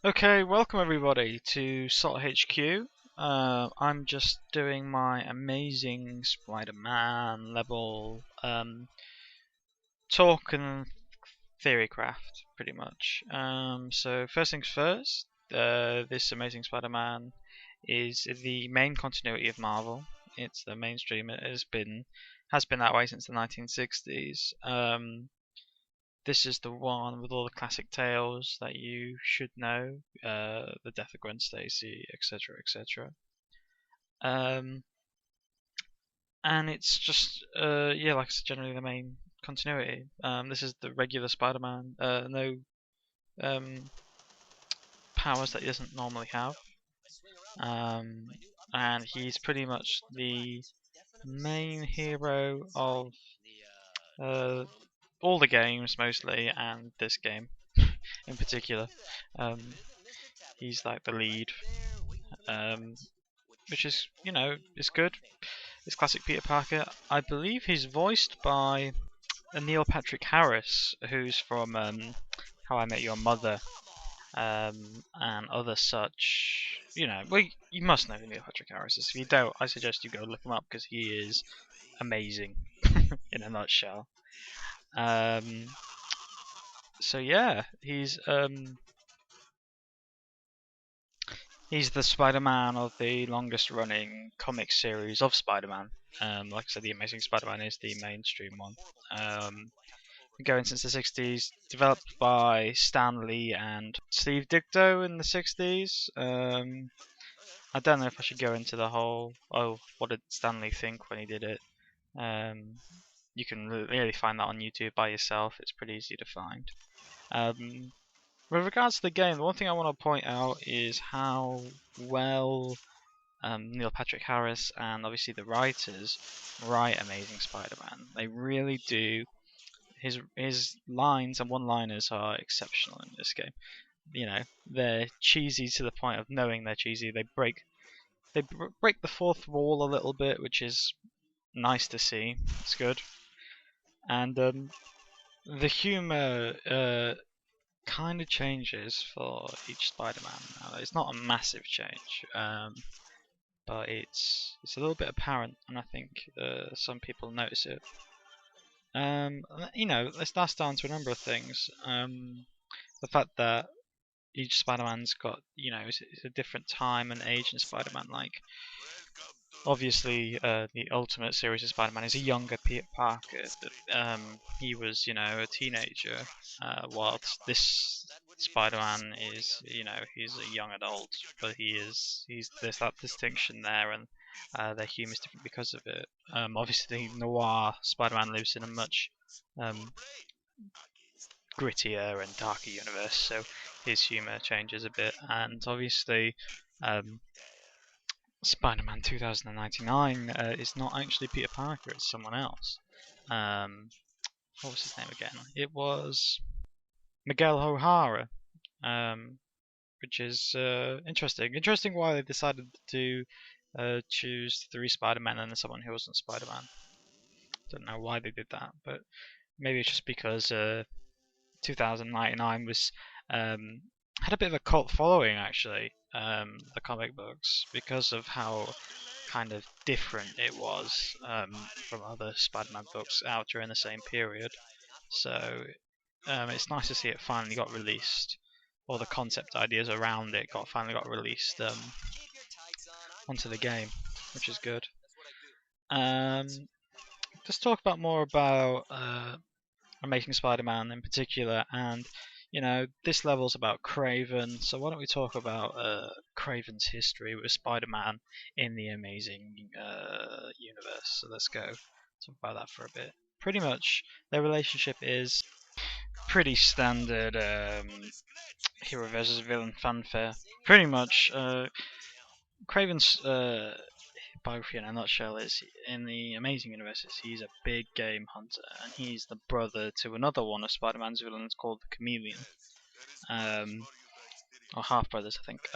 Okay, welcome everybody to Salt HQ. I'm just doing my amazing Spider-Man level talk and theory craft, pretty much. So first things first, this amazing Spider-Man is the main continuity of Marvel. It's the mainstream. It has been that way since the 1960s. This is the one with all the classic tales that you should know, the death of Gwen Stacy, etc., etc. Um, and it's just, yeah, like I said, generally the main continuity. This is the regular Spider-Man, no um, powers that he doesn't normally have, um, and he's pretty much the main hero of uh, all the games mostly, and this game in particular. Um, he's like the lead, um, which is is good. It's classic Peter Parker. I believe he's voiced by Neil Patrick Harris, who's from How I Met Your Mother, and other such. Well, you must know who Neil Patrick Harris is. If you don't, I suggest you go look him up because he is amazing in a nutshell. Um, so yeah, he's the Spider-Man of the longest-running comic series of Spider-Man. Like I said, the Amazing Spider-Man is the mainstream one. Going since the 60s, developed by Stan Lee and Steve Ditko in the 60s. I don't know if I should go into the whole, what did Stan Lee think when he did it? Um, you can really find that on YouTube by yourself. It's pretty easy to find. Um, with regards to the game, the one thing I want to point out is how well Neil Patrick Harris and obviously the writers write Amazing Spider-Man. They really do. His lines and one-liners are exceptional in this game. They're cheesy to the point of knowing they're cheesy. They break the fourth wall a little bit, which is nice to see. It's good, and the humor kind of changes for each Spider-Man. Now, it's not a massive change, but it's a little bit apparent, and I think some people notice it. That's down to a number of things. The fact that each Spider-Man's got, it's a different time and age in Spider-Man. Like, obviously, the Ultimate series of Spider-Man is a younger Peter Parker. He was, a teenager, whilst this Spider-Man is, he's a young adult, but there's that distinction there, and their humor is different because of it. Obviously, Noir Spider-Man lives in a much um, grittier and darker universe, so his humor changes a bit, and obviously. Spider-Man 2099 is not actually Peter Parker, it's someone else. Um, what was his name again? It was Miguel O'Hara, um, which is interesting. Interesting why they decided to choose three Spider-Men and someone who wasn't Spider-Man. Don't know why they did that, but maybe it's just because 2099 was um, had a bit of a cult following actually, the comic books, because of how kind of different it was from other Spider-Man books out during the same period. So it's nice to see it finally got released, or the concept ideas around it finally got released onto the game, which is good. Um, let's talk about more about Amazing Spider-Man in particular, and this level's about Craven, so why don't we talk about Craven's history with Spider-Man in the Amazing universe? So let's go talk about that for a bit. Pretty much, their relationship is pretty standard hero versus villain fanfare. Pretty much, Craven's biography in a nutshell is in the Amazing Universes, he's a big game hunter, and he's the brother to another one of Spider-Man's villains called the Chameleon, or half brothers, I think.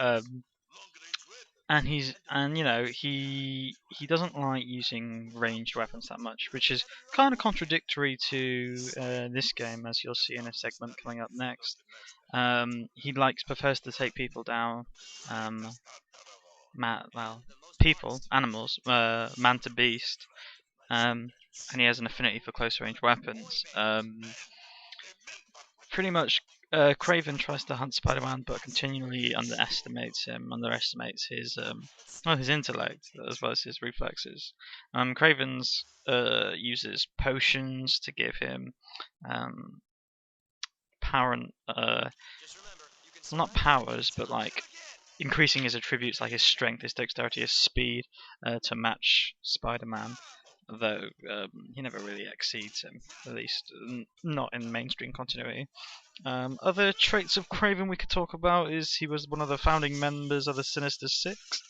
and he doesn't like using ranged weapons that much, which is kind of contradictory to this game, as you'll see in a segment coming up next. He prefers to take people down, um, people, animals, man to beast, and he has an affinity for close range weapons. Pretty much, Craven tries to hunt Spider-Man, but continually underestimates his intellect as well as his reflexes. Craven's uses potions to give him um, power, not powers, but like increasing his attributes like his strength, his dexterity, his speed to match Spider-Man. Though he never really exceeds him, at least not in mainstream continuity. Other traits of Craven we could talk about is he was one of the founding members of the Sinister Six.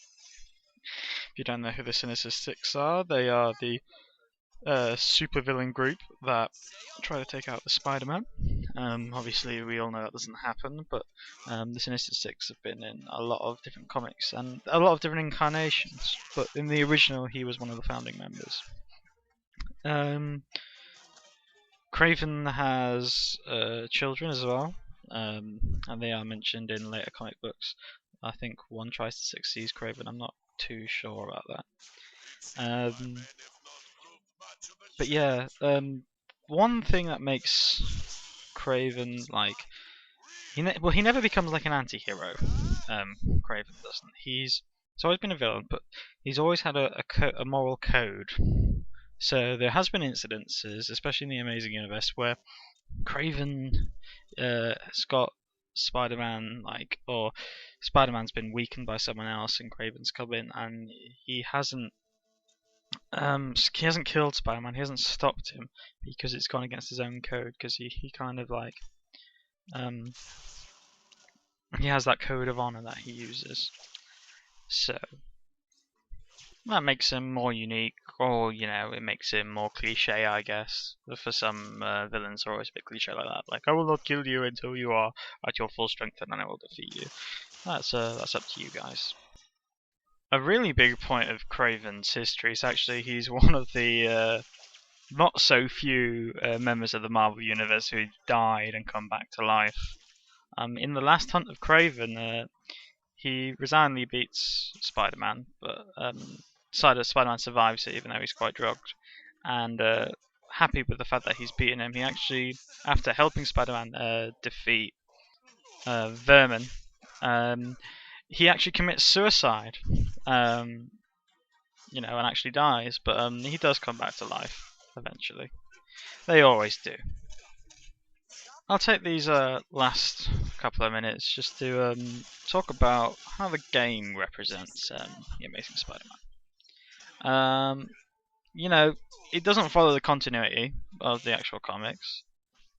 If you don't know who the Sinister Six are, they are the supervillain group that try to take out the Spider-Man. Obviously, we all know that doesn't happen, but the Sinister Six have been in a lot of different comics and a lot of different incarnations. But in the original, he was one of the founding members. Craven has children as well, and they are mentioned in later comic books. I think one tries to succeed Craven. I'm not too sure about that. But yeah, one thing that makes Craven like he never becomes like an anti-hero. Craven doesn't. He's always been a villain, but he's always had a moral code. So there has been incidences, especially in the Amazing Universe, where Craven has got Spider-Man or Spider-Man's been weakened by someone else, and Craven's come in, and he hasn't killed Spider-Man. He hasn't stopped him because it's gone against his own code. Because he kind of like he has that code of honor that he uses. So that makes him more unique, or it makes him more cliche, I guess. For some villains are always a bit cliche like that, like I will not kill you until you are at your full strength, and then I will defeat you. That's up to you guys. A really big point of Craven's history is actually he's one of the not so few members of the Marvel Universe who died and come back to life. In the last hunt of Craven, he resignedly beats Spider-Man, but Spider-Man survives it even though he's quite drugged. And happy with the fact that he's beaten him, he actually, after helping Spider-Man defeat Vermin, he actually commits suicide, and actually dies. But he does come back to life eventually. They always do. I'll take these last couple of minutes just to talk about how the game represents the Amazing Spider-Man. It doesn't follow the continuity of the actual comics.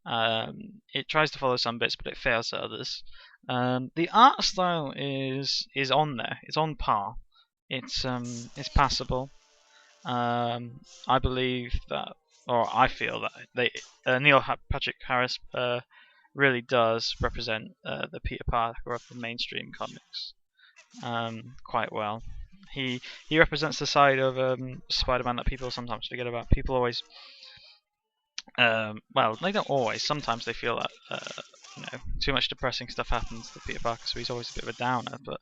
It tries to follow some bits, but it fails at others. The art style is on there. It's on par. It's passable. I believe that, or I feel that Neil Patrick Harris really does represent the Peter Parker of the mainstream comics quite well. He represents the side of Spider-Man that people sometimes forget about. People always, they don't always. Sometimes they feel that too much depressing stuff happens to Peter Parker, so he's always a bit of a downer. But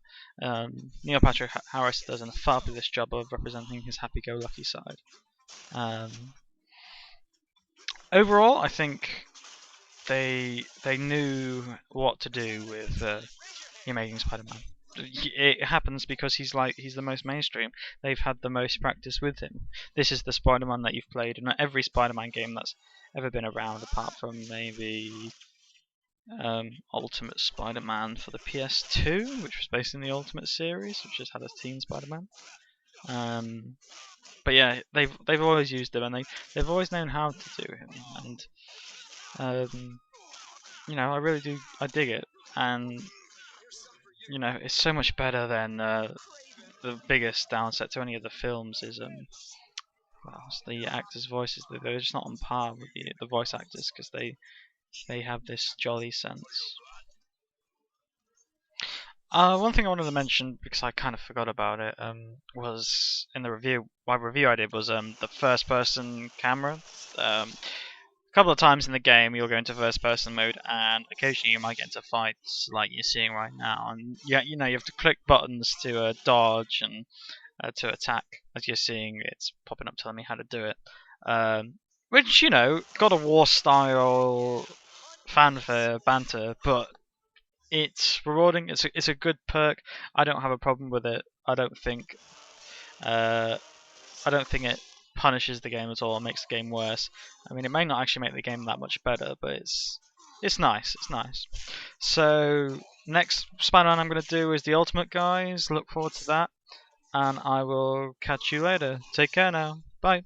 Neil Patrick Harris does a fabulous job of representing his happy-go-lucky side. Overall, I think they knew what to do with the Amazing Spider-Man. It happens because he's the most mainstream. They've had the most practice with him. This is the Spider-Man that you've played in every Spider-Man game that's ever been around, apart from maybe Ultimate Spider-Man for the PS2, which was based in the Ultimate series, which has had a Teen Spider-Man. But yeah, they've always used him, and they've always known how to do him, and I really do, I dig it, and it's so much better than the biggest downside to any of the films is the actors' voices. They're just not on par with the voice actors because they have this jolly sense. One thing I wanted to mention because I kind of forgot about it was in the review. My review I did was the first-person camera. A couple of times in the game you'll go into first-person mode, and occasionally you might get into fights like you're seeing right now. And yeah, you know you have to click buttons to dodge and to attack. As you're seeing, it's popping up telling me how to do it. Which God of War style fanfare banter, but it's rewarding. It's a good perk. I don't have a problem with it. Uh, I don't think it punishes the game at all or makes the game worse. I mean, it may not actually make the game that much better, but it's nice. It's nice. So next Spider-Man I'm going to do is the Ultimate, guys. Look forward to that, and I will catch you later. Take care now. Bye.